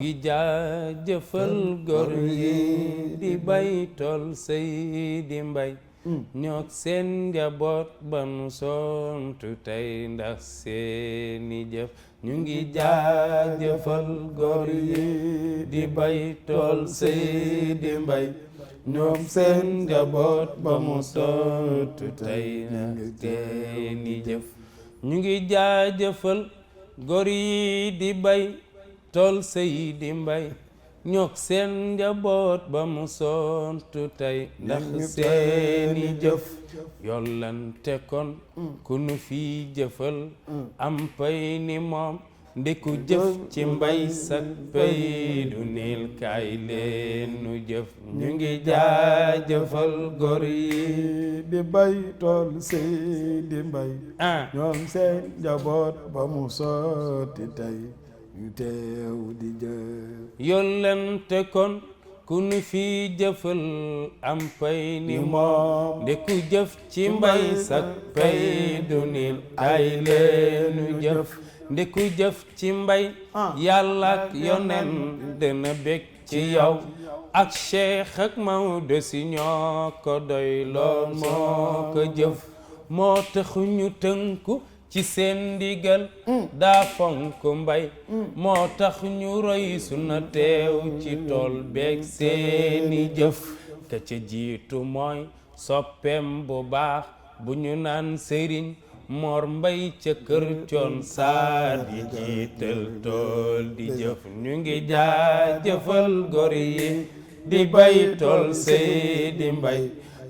gi jaajëfal góor yi di bay tool Seydi Mbay ñook seen njaboot ba nu sontu tey ndax seeni jëf ñu ngi jaajëfal góor yi di bay tool Seydi Mbay ñoom seen njaboot ba mu sontu tey ndax seeni jëf ñu ngi jaajëfal góor yi di bay tool Seydi Mbay ñook seen njaboot ba mu sontu tey ndax seeni jëf yollante kon ku nu fi jëfal am pay ni moom ndeku jëf ci mbay sak pay du niil kaay leen nu jëf ñu ngi jaajëfal góor yi di bay tool Seydi Mbay ñoom seen njaboot ba mu sotti tey ñu teew di jëf yollante kon ku nu fi jëfal am pay ni moom ndeku jëf ci mbay sak pay du niil kaay leen nu jëf ndeku jëf ci mbay yàlla ak yonen dana bég ci yow ak Cheikh ak Maodo si ñoo ko doy lool moo ko jëf moo taxu ñu tënku ci seen ndigal daa fonk mbay moo tax ñu roy suna teew ci tool beeg seeni jëf ka ca jiitu mooy soppeem bu baax bu ñu naan sëriñ Mor Mbay ca kër Coon Saar di jiital tool di jëf ñu ngi jaajëfal góor yi di bay tool Seydi Mbay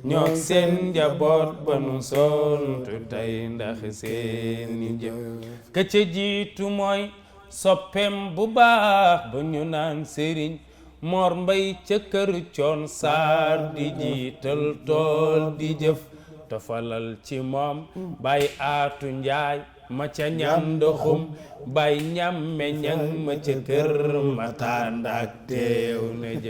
ñoo seen njaboot ba nu sontu tey ndax seeni jëf ka ca jiitu mooy soppeem bu baax bu ñu naan sëriñ Mor Mbay ca kër Coon Saar di jiital tool di jëf tofalal ci moom bay aatu njaay ma ca ñandoxum bay ñamme ñang ma ca kër ma tàndak teew na jëf